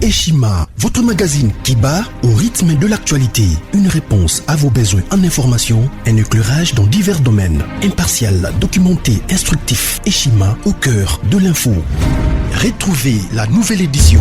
Eshima, votre magazine qui bat au rythme de l'actualité. Une réponse à vos besoins en information, un éclairage dans divers domaines. Impartial, documenté, instructif. Eshima au cœur de l'info. Retrouvez la nouvelle édition.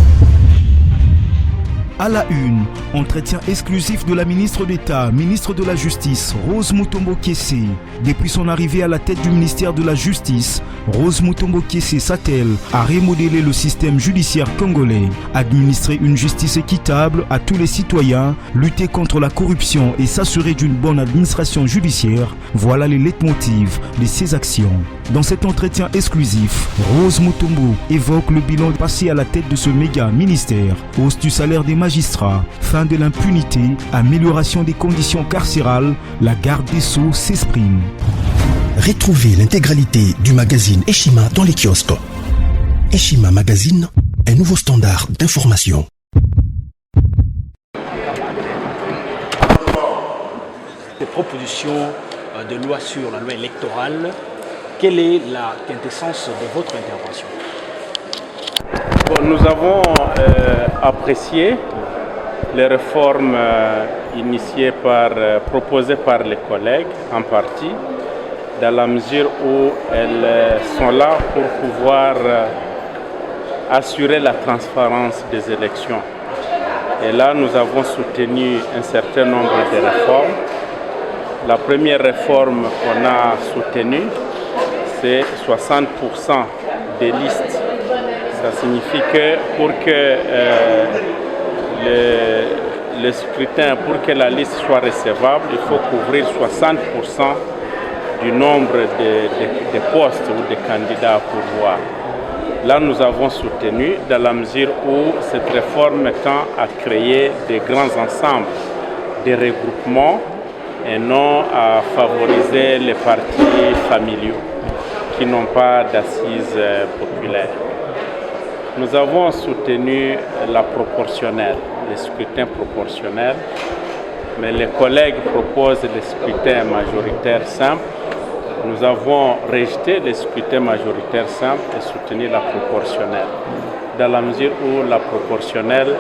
À la une, entretien exclusif de la ministre d'État, ministre de la Justice, Rose Mutombo Kiese. Depuis son arrivée à la tête du ministère de la Justice, Rose Mutombo Kiese s'attelle à remodeler le système judiciaire congolais, administrer une justice équitable à tous les citoyens, lutter contre la corruption et s'assurer d'une bonne administration judiciaire. Voilà les leitmotivs de ses actions. Dans cet entretien exclusif, Rose Mutombo évoque le bilan passé à la tête de ce méga ministère, hausse du salaire des magistrats, fin de l'impunité, amélioration des conditions carcérales. La garde des Sceaux s'exprime. Retrouvez l'intégralité du magazine Eshima dans les kiosques. Eshima Magazine, un nouveau standard d'information. Des propositions de loi sur la loi électorale, quelle est la quintessence de votre intervention? Nous avons apprécié les réformes proposées par les collègues en partie, dans la mesure où elles sont là pour pouvoir assurer la transparence des élections. Et là, nous avons soutenu un certain nombre de réformes. La première réforme qu'on a soutenue, c'est 60% des listes. Ça signifie que pour que le scrutin, pour que la liste soit recevable, il faut couvrir 60% du nombre de postes ou de candidats pour voir. Là, nous avons soutenu dans la mesure où cette réforme tend à créer des grands ensembles, des regroupements et non à favoriser les partis familiaux qui n'ont pas d'assises populaires. Nous avons soutenu la proportionnelle, le scrutin proportionnel, mais les collègues proposent le scrutin majoritaire simple. Nous avons rejeté le scrutin majoritaire simple et soutenu la proportionnelle, dans la mesure où la proportionnelle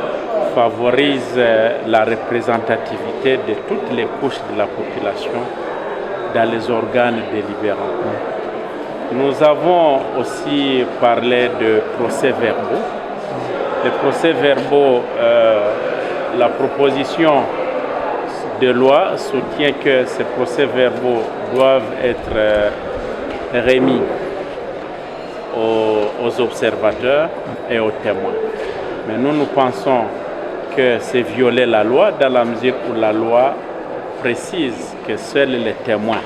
favorise la représentativité de toutes les couches de la population dans les organes délibérants. Nous avons aussi parlé de procès-verbaux. Les procès-verbaux, la proposition de loi soutient que ces procès-verbaux doivent être remis aux observateurs et aux témoins. Mais nous pensons que c'est violer la loi dans la mesure où la loi précise que seuls les témoins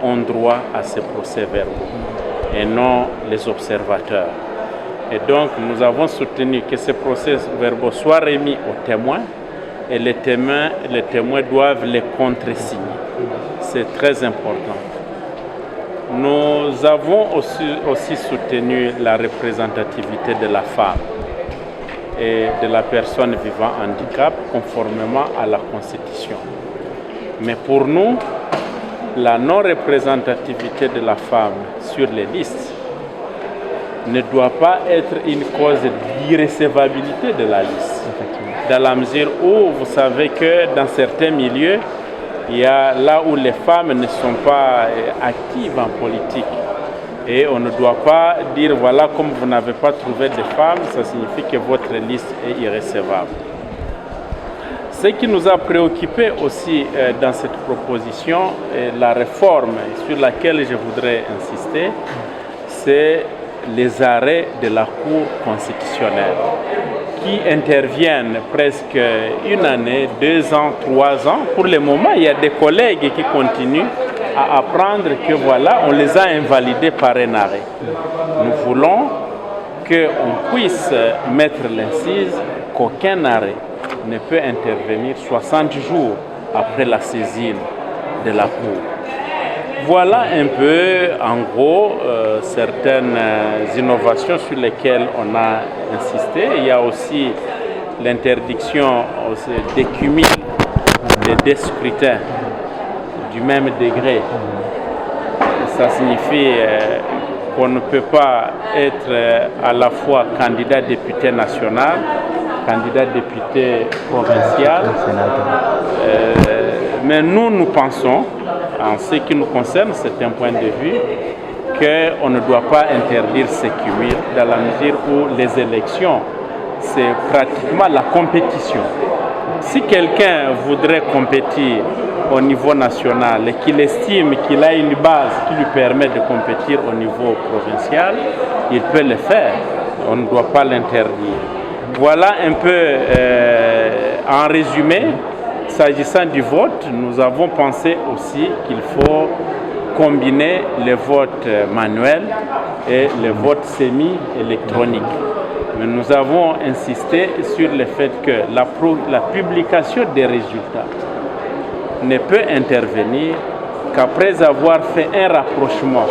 ont droit à ces procès-verbaux et non les observateurs. Et donc nous avons soutenu que ces procès-verbaux soient remis aux témoins et les témoins doivent les contresigner. C'est très important. Nous avons aussi soutenu la représentativité de la femme et de la personne vivant handicap conformément à la Constitution. Mais pour nous, la non-représentativité de la femme sur les listes ne doit pas être une cause d'irrecevabilité de la liste. Dans la mesure où vous savez que dans certains milieux, il y a là où les femmes ne sont pas actives en politique. Et on ne doit pas dire, voilà, comme vous n'avez pas trouvé de femmes, ça signifie que votre liste est irrecevable. Ce qui nous a préoccupé aussi dans cette proposition, la réforme sur laquelle je voudrais insister, c'est les arrêts de la Cour constitutionnelle qui interviennent presque une année, 2 ans, 3 ans. Pour le moment, il y a des collègues qui continuent à apprendre que voilà, on les a invalidés par un arrêt. Nous voulons qu'on puisse mettre l'incise qu'aucun arrêt ne peut intervenir 60 jours après la saisine de la Cour. Voilà un peu, en gros, certaines innovations sur lesquelles on a insisté. Il y a aussi l'interdiction des cumuls des scrutins du même degré. Ça signifie qu'on ne peut pas être à la fois candidat député national candidat député provincial. Mais nous pensons, en ce qui nous concerne, c'est un point de vue, qu'on ne doit pas interdire ce cumul dans la mesure où les élections, c'est pratiquement la compétition. Si quelqu'un voudrait compétir au niveau national et qu'il estime qu'il a une base qui lui permet de compétir au niveau provincial, il peut le faire. On ne doit pas l'interdire. Voilà un peu en résumé. S'agissant du vote, nous avons pensé aussi qu'il faut combiner les votes manuels et les votes semi-électroniques. Mais nous avons insisté sur le fait que la publication des résultats ne peut intervenir qu'après avoir fait un rapprochement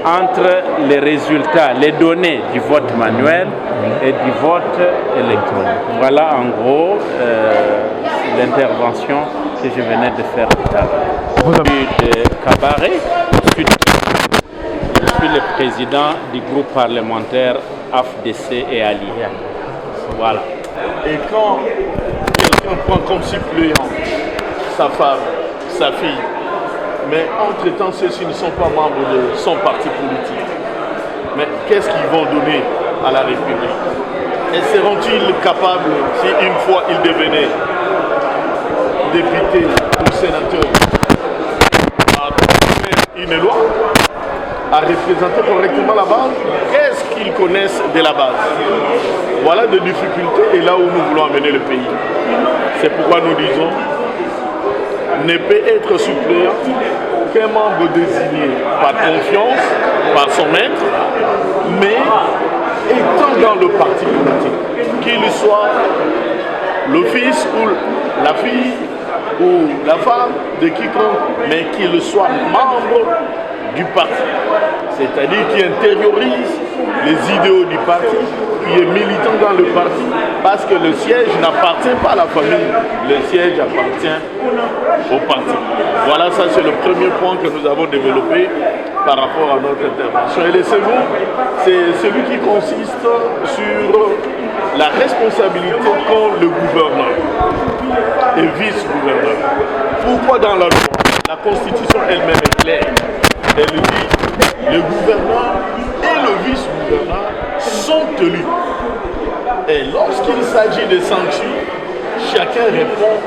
entre les résultats, les données du vote manuel et du vote électronique. Voilà en gros l'intervention que je venais de faire tout à l'heure. Vous avez de Cabaret, je suis le président du groupe parlementaire AFDC et Ali. Voilà. Et quand quelqu'un prend comme suppléant sa femme, sa fille, mais entre-temps, ceux-ci ne sont pas membres de son parti politique. Mais qu'est-ce qu'ils vont donner à la République? Et seront-ils capables, si une fois ils devenaient députés ou sénateurs, à faire une loi, à représenter correctement la base? Qu'est-ce qu'ils connaissent de la base? Voilà des difficultés et là où nous voulons amener le pays. C'est pourquoi nous disons, ne peut être suppléant qu'un membre désigné par confiance, par son maître, mais étant dans le parti politique, qu'il soit le fils ou la fille ou la femme de quiconque, mais qu'il soit membre du parti, c'est-à-dire qui intériorise les idéaux du parti, qui est militant dans le parti, parce que le siège n'appartient pas à la famille, le siège appartient au parti. Voilà, ça c'est le premier point que nous avons développé par rapport à notre intervention. Et le second, c'est celui qui consiste sur la responsabilité qu'ont le gouverneur et vice-gouverneur. Pourquoi dans la loi, la Constitution elle-même est claire? Elle dit le gouverneur et le vice-gouverneur sont tenus. Et lorsqu'il s'agit de sanctions, chacun répond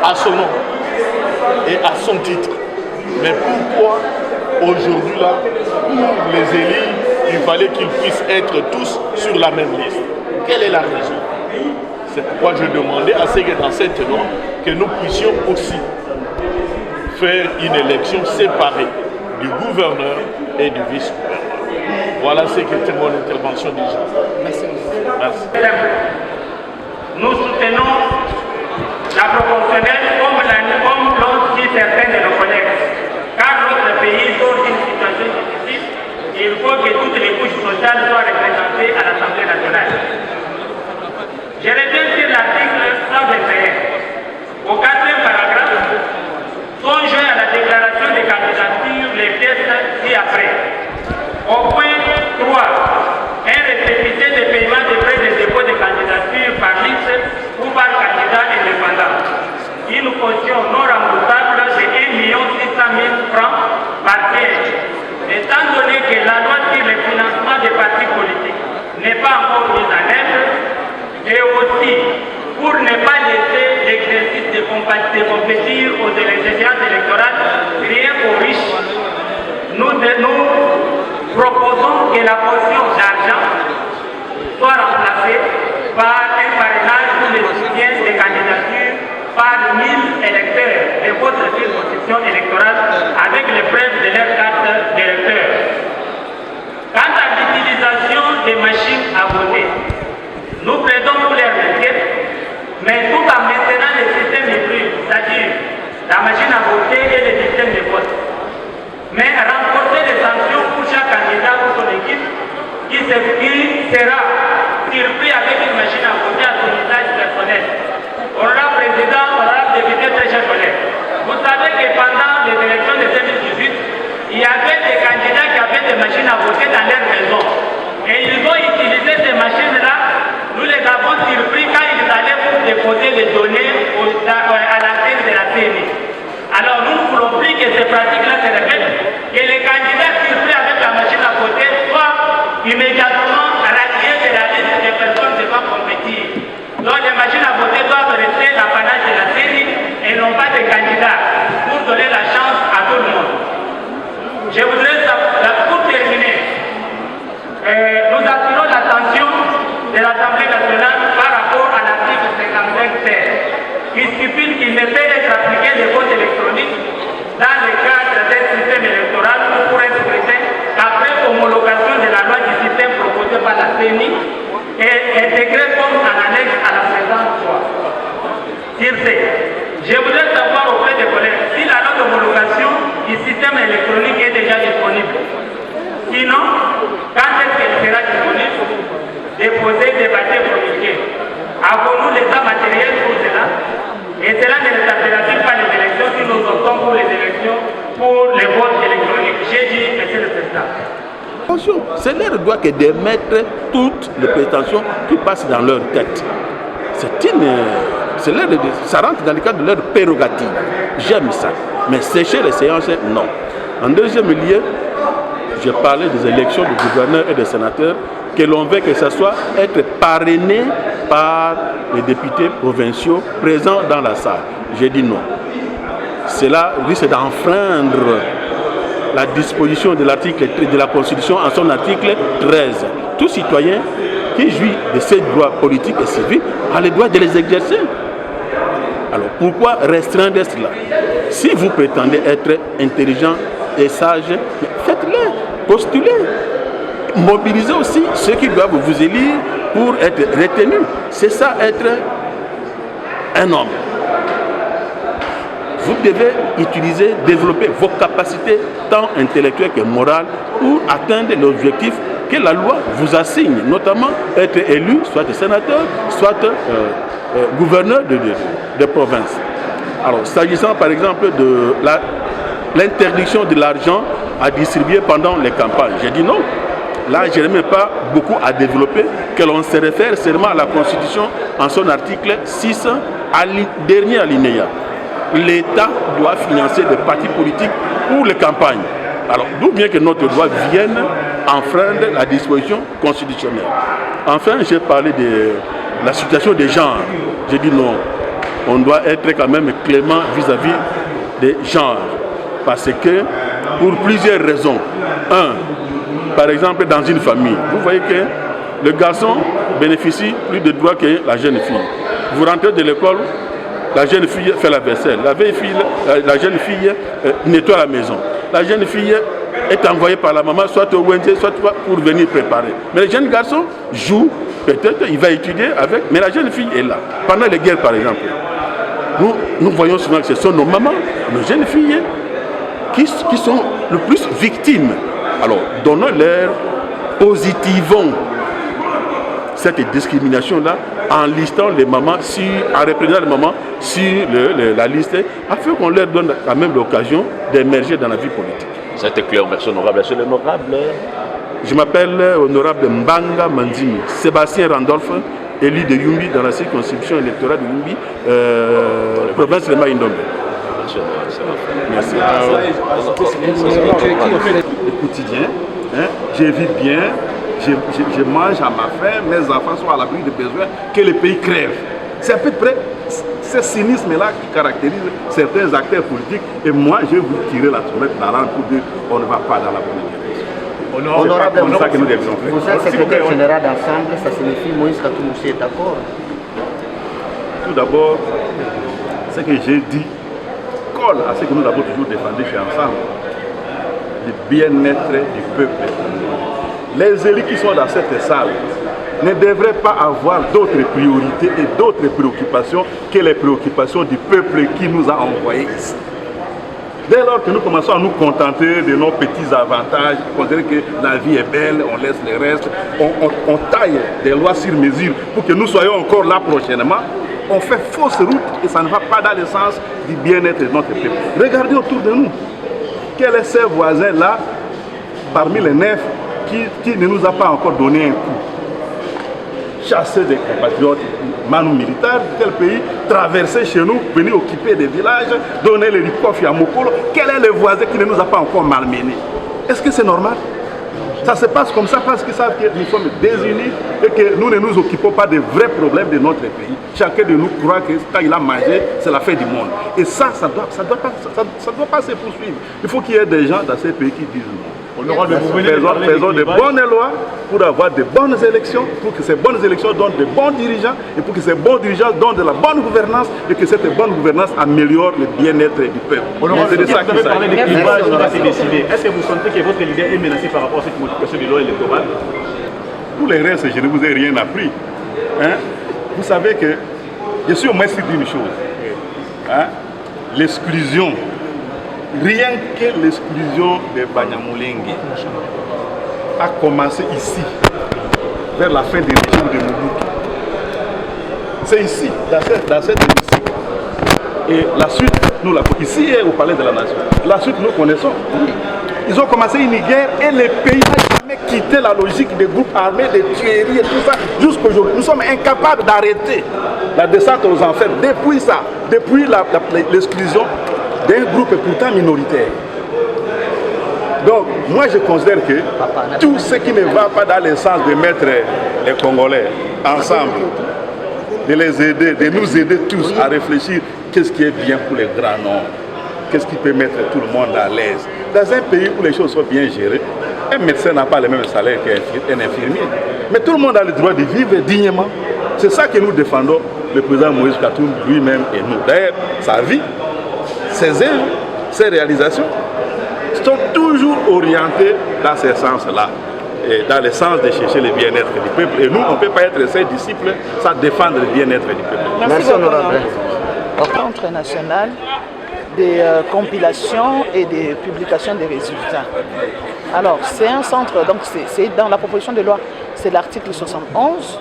à son nom et à son titre. Mais pourquoi aujourd'hui là, pour les élus, il fallait qu'ils puissent être tous sur la même liste? Quelle est la raison? C'est pourquoi je demandais à ce que dans cette loi, que nous puissions aussi faire une élection séparée du gouverneur et du vice-gouverneur. Voilà ce qui était mon intervention déjà. Merci. Merci. Nous soutenons la proportionnelle comme l'ont dit certains de nos collègues. Car notre pays sort d'une situation difficile, il faut que toutes les couches sociales soient représentées à l'Assemblée nationale. Je reviens sur l'article 121. Au 4e paragraphe, sont joints à la déclaration de candidature les pièces ci-après. Au point 3, un récépissé de paiement des frais de dépôt de candidature par liste ou par candidat indépendant. Une caution non remboursable de 1 600 000 francs par pièce. Étant donné que la loi sur le financement des partis politiques n'est pas encore mise en œuvre, et aussi pour ne pas laisser l'exercice de compétir aux échéances électorales rien qu'aux riches, nous proposons que la portion d'argent soit remplacée par un parrainage pour le soutien des candidatures par 1000 électeurs de votre circonscription électorale avec les preuves de leur carte d'électeur. Quant à l'utilisation des machines à voter, nous plaidons pour les requêtes, mais tout en maintenant le système hybride, c'est-à-dire la machine à voter et le système de vote. Mais renforcer les sanctions pour chaque candidat ou son équipe qui sera surpris avec une machine à voter à son usage personnel. Honorable Président, honorable député, très chers collègues, vous savez que pendant les élections de 2018, il y avait des candidats qui avaient des machines à voter dans leur maison. Et ils ont utilisé ces machines-là, nous les avons surpris quand ils de l'Assemblée nationale par rapport à l'article 55 terre, qui stipule qu'il ne peut être appliqué le vote électronique dans le cadre d'un système électoral pour être scrutin après homologation de la loi du système proposé par la CENI et intégré comme en annexe à la présente loi. Sur ce, je voudrais savoir auprès des collègues si la loi d'homologation du système électronique est déjà disponible. Sinon, quand est-ce qu'elle sera disponible? Déposer, débattre, promulguer. Avons-nous l'état matériel pour cela? Et cela ne s'appellera-t-il pas les élections si nous optons pour les élections, pour les votes électroniques? J'ai dit, monsieur le président. Attention, c'est leur droit que de mettre toutes les prétentions qui passent dans leur tête. Ça rentre dans le cadre de leur prérogative. J'aime ça. Mais sécher les séances, non. En deuxième lieu, je parlais des élections de gouverneurs et de sénateurs, que l'on veut que ce soit être parrainé par les députés provinciaux présents dans la salle. J'ai dit non. Cela risque d'enfreindre la disposition de l'article de la Constitution en son article 13. Tout citoyen qui jouit de ses droits politiques et civils a le droit de les exercer. Alors pourquoi restreindre cela? Si vous prétendez être intelligent et sage, faites-le, postulez. Mobilisez aussi ceux qui doivent vous élire pour être retenus. C'est ça être un homme. Vous devez utiliser, développer vos capacités tant intellectuelles que morales pour atteindre l'objectif que la loi vous assigne, notamment être élu, soit sénateur, soit gouverneur de province. Alors, s'agissant par exemple de l'interdiction de l'argent à distribuer pendant les campagnes, j'ai dit non. Là, je n'ai même pas beaucoup à développer, que l'on se réfère seulement à la Constitution en son article 6, dernier alinéa. L'État doit financer des partis politiques pour les campagnes. Alors, d'où bien que notre droit vienne enfreindre la disposition constitutionnelle. Enfin, j'ai parlé de la situation des genres. J'ai dit non, on doit être quand même clément vis-à-vis des genres. Parce que, pour plusieurs raisons. Par exemple, dans une famille, vous voyez que le garçon bénéficie plus de droits que la jeune fille. Vous rentrez de l'école, la jeune fille fait la vaisselle, la jeune fille nettoie la maison. La jeune fille est envoyée par la maman, soit au Wendy, soit pour venir préparer. Mais le jeune garçon joue, peut-être il va étudier avec, mais la jeune fille est là. Pendant les guerres, par exemple, nous voyons souvent que ce sont nos mamans, nos jeunes filles, qui sont le plus victimes. Alors, donnons-leur, positivons cette discrimination-là en listant les mamans, en reprenant les mamans sur la liste, afin qu'on leur donne quand même l'occasion d'émerger dans la vie politique. C'était clair, merci honorable. Monsieur l'honorable. Je m'appelle honorable Mbanga Manzimi, Sébastien Randolph, élu de Yumbi dans la circonscription électorale de Yumbi, province de Maïndombe. Merci. Le quotidien, j'évite bien, je mange à ma faim, mes enfants sont à l'abri de besoins, que le pays crève. C'est à peu près ce cynisme-là qui caractérise certains acteurs politiques. Et moi, je vais vous tirer la sonnette d'alarme pour dire qu'on ne va pas dans la bonne direction. Honorable, c'est ça que nous devons faire. Vous êtes secrétaire général d'ensemble, ça signifie Moïse Katoumoussé est d'accord? Tout d'abord, ce que j'ai dit colle à ce que nous avons toujours défendu chez Ensemble, le bien-être du peuple. Les élus qui sont dans cette salle ne devraient pas avoir d'autres priorités et d'autres préoccupations que les préoccupations du peuple qui nous a envoyés ici. Dès lors que nous commençons à nous contenter de nos petits avantages, considérer que la vie est belle, on laisse les restes, on taille des lois sur mesure pour que nous soyons encore là prochainement, on fait fausse route et ça ne va pas dans le sens du bien-être de notre peuple. Regardez autour de nous. Quels sont ces voisins-là, parmi les 9, qui ne nous a pas encore donné un coup? Chasser des compatriotes manu militaires de tel pays, traverser chez nous, venir occuper des villages, donner les ricoffes à Mokolo. Quel est le voisin qui ne nous a pas encore malmenés? Est-ce que c'est normal? Ça se passe comme ça parce qu'ils savent que nous sommes désunis et que nous ne nous occupons pas des vrais problèmes de notre pays. Chacun de nous croit que quand il a mangé, c'est la fin du monde. Et ça doit pas se poursuivre. Il faut qu'il y ait des gens dans ces pays qui disent non. Faisons de bonnes lois pour avoir de bonnes élections, pour que ces bonnes élections donnent de bons dirigeants et pour que ces bons dirigeants donnent de la bonne gouvernance et que cette bonne gouvernance améliore le bien-être du peuple. C'est de ça qu'il s'agit. Est-ce que vous sentez que votre leader est menacé par rapport à cette modification de loi électorale? Pour les restes, je ne vous ai rien appris. Hein? Vous savez que je suis au moins dit une chose. Hein? L'exclusion, rien que l'exclusion de Banyamulenge a commencé ici, vers la fin du régime de Mobutu. C'est ici, dans cette hémicycle. Et la suite, nous la connaissons. Ici au Palais de la Nation. La suite, nous connaissons. Ils ont commencé une guerre et les pays n'ont jamais quitté la logique des groupes armés, des tueries et tout ça, jusqu'aujourd'hui. Nous sommes incapables d'arrêter la descente aux enfers depuis ça, depuis l'exclusion d'un groupe pourtant minoritaire. Donc, moi je considère que tout ce qui ne va pas dans le sens de mettre les Congolais ensemble, de les aider, de nous aider tous à réfléchir qu'est-ce qui est bien pour les grands noms, qu'est-ce qui peut mettre tout le monde à l'aise. Dans un pays où les choses sont bien gérées, un médecin n'a pas le même salaire qu'un infirmier. Mais tout le monde a le droit de vivre dignement. C'est ça que nous défendons, le président Moïse Katumbi lui-même et nous. D'ailleurs, sa vie, ses œuvres, ses réalisations sont toujours orientées dans ce sens-là. Et dans le sens de chercher le bien-être du peuple. Et nous, on ne peut pas être ses disciples sans défendre le bien-être du peuple. Merci honorable. Centre national des compilations et des publications des résultats. Alors, c'est un centre, donc c'est dans la proposition de loi, c'est l'article 71.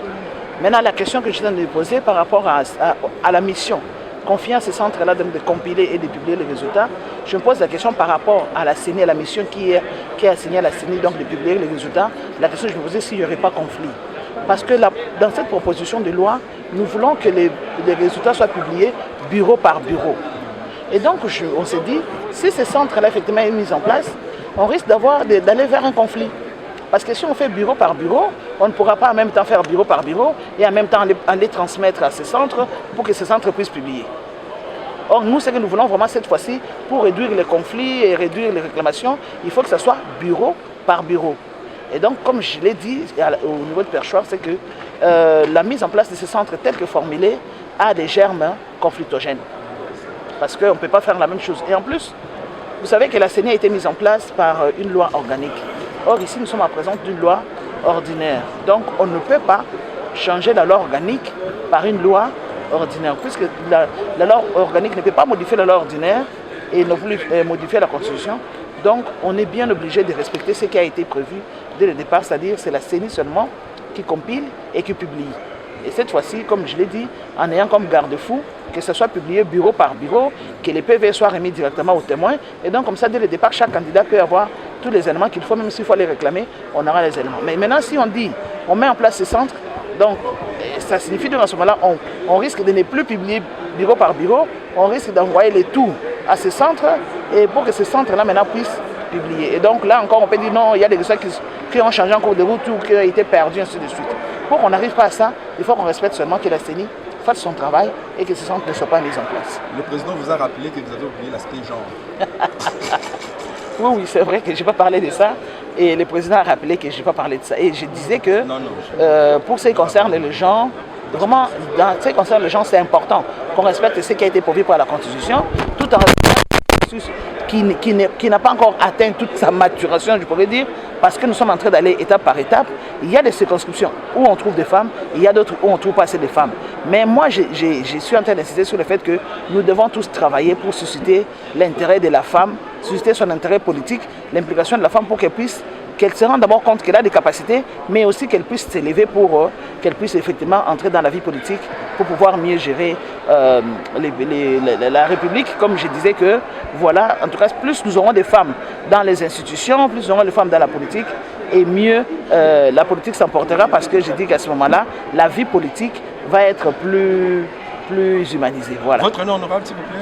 Maintenant, la question que je viens de poser par rapport à la mission confiée à ce centre-là de compiler et de publier les résultats, je me pose la question par rapport à la CENI, à la mission qui est assignée à la CENI, donc de publier les résultats. La question que je me posais, s'il n'y aurait pas conflit. Parce que dans cette proposition de loi, nous voulons que les résultats soient publiés bureau par bureau. Et donc, on s'est dit, si ce centre-là effectivement est mis en place, on risque d'aller vers un conflit. Parce que si on fait bureau par bureau, on ne pourra pas en même temps faire bureau par bureau et en même temps aller transmettre à ces centres pour que ces centres puissent publier. Or, nous, ce que nous voulons vraiment cette fois-ci, pour réduire les conflits et réduire les réclamations, il faut que ce soit bureau par bureau. Et donc, comme je l'ai dit au niveau de Perchoir, c'est que la mise en place de ces centres tel que formulé a des germes conflictogènes. Parce qu'on ne peut pas faire la même chose. Et en plus, vous savez que la CENI a été mise en place par une loi organique. Or, ici, nous sommes en présence d'une loi ordinaire. Donc, on ne peut pas changer la loi organique par une loi ordinaire, puisque la loi organique ne peut pas modifier la loi ordinaire et ne plus modifier la Constitution. Donc, on est bien obligé de respecter ce qui a été prévu dès le départ, c'est-à-dire c'est la CENI seulement qui compile et qui publie. Et cette fois-ci, comme je l'ai dit, en ayant comme garde-fou que ce soit publié bureau par bureau, que les PV soient remis directement aux témoins. Et donc, comme ça, dès le départ, chaque candidat peut avoir tous les éléments qu'il faut, même s'il faut les réclamer, on aura les éléments. Mais maintenant, si on dit, on met en place ces centres, donc ça signifie que dans ce moment-là, on risque de ne plus publier bureau par bureau, on risque d'envoyer les tout à ces centres, et pour que ces centres-là maintenant puissent publier. Et donc là encore, on peut dire non, il y a des résultats qui ont changé en cours de route ou qui ont été perdus, ainsi de suite. Pour qu'on n'arrive pas à ça, il faut qu'on respecte seulement que la CENI fasse son travail et que ces centres ne soient pas mis en place. Le président vous a rappelé que vous avez oublié l'aspect genre. Oui, c'est vrai que je n'ai pas parlé de ça. Et le président a rappelé que je n'ai pas parlé de ça. Et je disais que pour ce qui concerne le genre, vraiment, dans ce qui concerne le genre, c'est important qu'on respecte ce qui a été prévu par la Constitution, tout en respectant qui n'a pas encore atteint toute sa maturation, je pourrais dire, parce que nous sommes en train d'aller étape par étape. Il y a des circonscriptions où on trouve des femmes, il y a d'autres où on ne trouve pas assez de femmes. Mais moi, je suis en train d'insister sur le fait que nous devons tous travailler pour susciter l'intérêt de la femme, susciter son intérêt politique, l'implication de la femme pour qu'elle se rende d'abord compte qu'elle a des capacités, mais aussi qu'elle puisse s'élever pour qu'elle puisse effectivement entrer dans la vie politique pour pouvoir mieux gérer la République. Comme je disais que, voilà, en tout cas, plus nous aurons des femmes dans les institutions, plus nous aurons des femmes dans la politique, et mieux la politique s'emportera, parce que je dis qu'à ce moment-là, la vie politique va être plus humanisée. Voilà. Votre nom honorable, s'il vous plaît?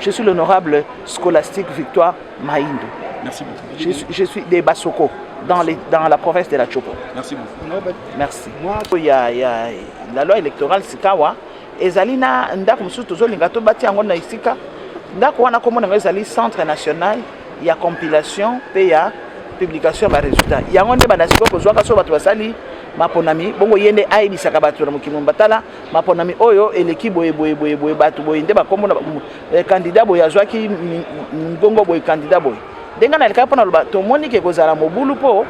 Je suis l'honorable Scholastique Victoire Maïndo. Merci beaucoup. Je suis des Bassoko, dans la province de la Chopo. Merci beaucoup. Merci. Il y a la loi électorale Sikawa. Ezalina ndako mususu tozolinga to bati yango na isika. Ndako wana komona ezali centre national, il y a compilation, il y a publication ba résultat yango nde bana siko kozwaka so bato basali maponami bongo yende ayebisaka bato na mokili batala maponami oyo eleki boye bato boye nde bakombo na candidat boye azwaki ngongo boye candidat boye ndenga na leka pona loba tomoni ke kozala mobulu po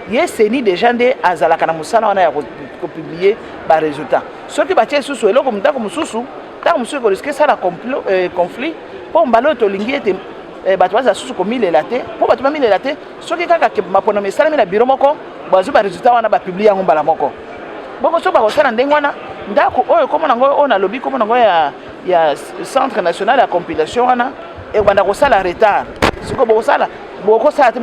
ye seni déjà nde azalaka na musala wana ya kopublier ba résultat soki batie susu eloko mutako mususu tango mususu ko risque ça la conflit po mbalo to lingi ete bato baza susu komilela te po bato bamilela te soki kaka maponami esalami na biro moko bazwi ba résultat wana bapublie yango mbala moko boko so bakosala ndenge wana ndako oyo kombo nango oyo nalobi kombo nango ya centre national ya compilation wana ebanda kosala retard siko bokosala bokosala te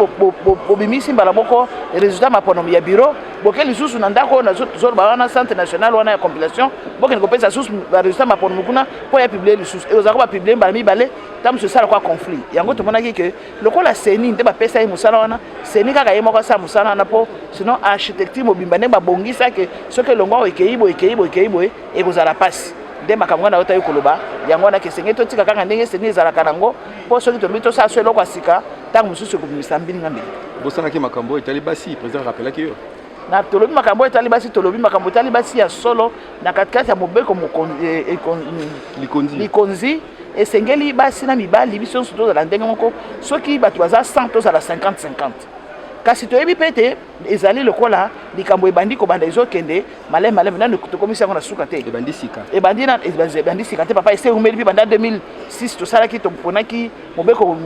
bobimisi mbala moko résultat maponami ya biro boke lisusu na ndako oyo nazoloba wana centre national wana ya compilation bokende kopesa susu barésultat maponami kuna mpo ya publie lisusu ezalaka bapublie mbala mibale ta mosu esala kwa conflit yango tomonaki ke lokola seni nde bapesa ye mosala wana seni kaka ye moko asala mosala wana mpo sinon architecture mobimba nde babongisa ke soki elongo awo ekei boye ekozala mpasi nde makambo wana otayi koloba yango wana kesenge totika kaka ndenge seni ezalaka nango mpo soki tolobi tosala so eloko ya sika ntango mosusu ekobimisa mbilinga mbili bosanaki makambo etali basi président rappelaki yo na tolobi makambo etali basi tolobi makambo etali basi ya solo na katikati ya mobeko likonzi esengeli basi na mibali biso nyonso tozala ndenge moko soki bato baza 100 tozala 50-50 kasi toyebi mpe ete ezali lokola likambo ebandi kobanda ezokende maleme nanu tokomisi yango na suka te ebandi sika te papa eseumeli mpe banda 2006 tosalaki toponaki mobeko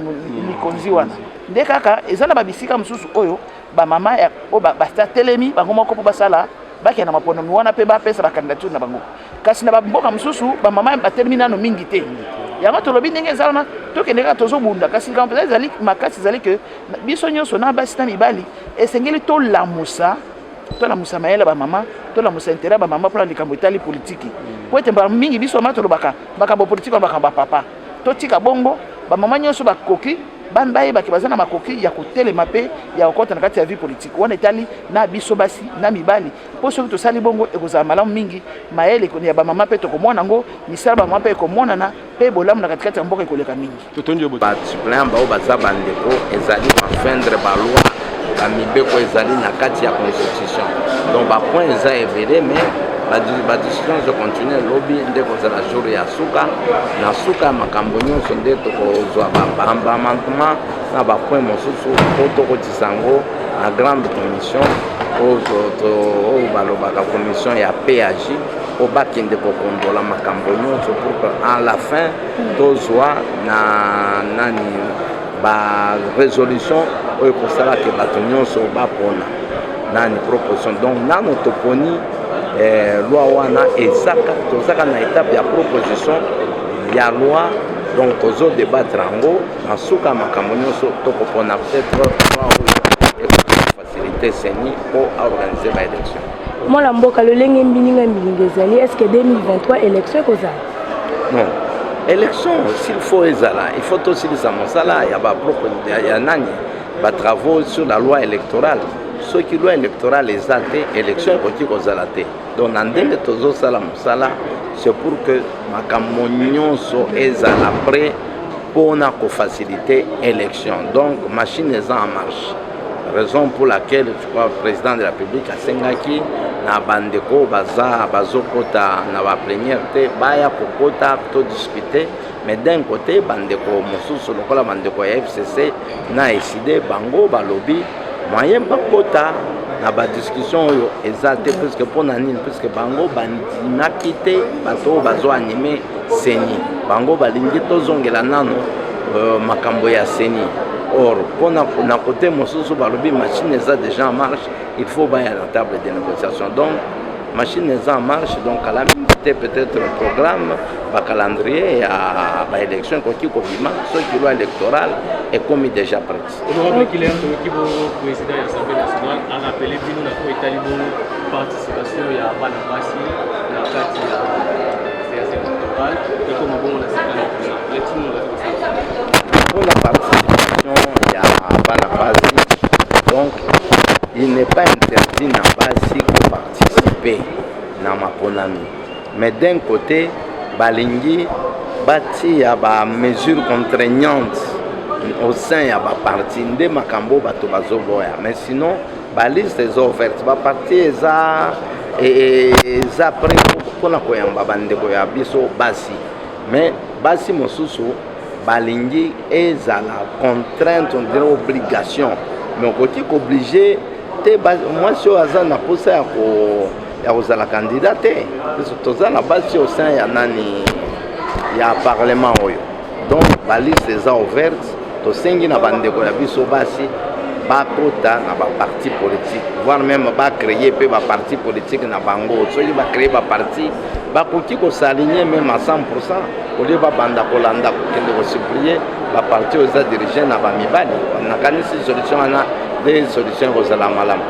likonzi wana nde kaka eza na babisika mosusu oyo bamama oyo batelemi bango moko mpo basala bakende na maponami wana mpe bapesa bakandidature na bango kasi na bamboka mosusu bamama batelemi nano mingi te yango tolobi ndenge eza wana tokende kaka tozobunda kasi likambo mpenza ezali makasi ezali ke biso nyonso na basi na mibali esengeli tolamusa mayele bamama tolamusa intere ya bamama mpona likambo etali politiki po ete mbala mingi biso mama tolobaka makambo politiki wana makambo ya papa totika bongo bamama nyonso bakoki bayebaki baza na makoki ya kotelema mpe ya kokota na kati ya vie politique wana etali na biso basi na mibali mpo soki tosali bongo ekozala malamu mingi mayele ya bamama mpe tokomona yango misala bamama mpe ekomonana mpe bolamu na katikati ya mboka ekoleka mingi basuppléant bao baza bandeko ezali bafendre baloi bamibeko ezali na kati ya constitution donc bapoint eza evele mais badiscussion ezocontinue lobi nde kozala jour ya suka na suka ya makambo nyonso nde tokozwa bambamantema na bapoint mosusu po tokotisa yango na grande commission oyo balobaka commission ya PAJ po bakende kokondola makambo nyonso pour que à la fin tozwa na nani barésolution oyo kosalaka bato nyonso bapona nani proposition donc nano toponi loi wana ezaka tozaka na étape ya proposition ya loi donc tozo débattre yango na suka makambo nyonso tokopona peut-être loi oyo facilité seni po organiser ba élection mwana mboka lolenge mbininga mbilinga ezali est-ce que 2023 élection ekozala non élection s'il faut ezala il faut tosilisa mosala ya bapropre ya nani batravaux sur la loi électorale soki loi électorale eza te élection ekoki kozala te donc na ndenge tozosala mosala c'est pour que makambo nyonso ezala prêt mpona kofaciliter élection donc machine eza en marche raison pour laquelle je crois président de la République asengaki na bandeko bazokota na baplénière te baya kokota todiscute mais d'un côté bandeko mosusu lokola bandeko ya FCC na eside bango balobi moyen bakota na badiscussion oyo eza te puisque mpona nini puisque bango bandimaki te bato oyo bazoanime seni bango balingi tozongela nano makambo ya seni or mpona na kote mosusu balobi machine eza déjà en marche il faut baya na table de négociation donc machine eza en marche donc ala te peut-être le programme bacalendrier ya baélection ekoki kobima soki loi électorale ekomi déjà prête honorable Kiler tokoki bo président ya assemblée nationale arapele bino na po etali bo participation ya bana basi na kati ya séance électorale ekoma bongo na sika letimo pour la participation ya bana basi donc il n'est pas interdit na basi de participer na maponami mais d'un côté balingi batia ba mesures contraignantes au sein ya baparti nde makambo bato bazoboya. Mais sinon baliste eza ouverte, baparti eza prêt mpona koyamba bandeko ya biso basi. Mais basi mosusu balingi ezala contrainte, on dirait obligation. Mais okoki koblige te mwasi oyo aza na posa ya kozala candidat te. Toza na basi au sein ya nani ya parlement oyo. Donc baliste eza ouverte, tosengi na bandeko ya biso basi bakota na baparti politique, voire même bacréer pe baparti politique na bango. Soki bacréer baparti bakoki kosaligner même à 100%, olie babanda kolanda kokende kosupplier baparti oyo eza dirige na bamibali. Nakanisi solution wana de solution kozala malamu.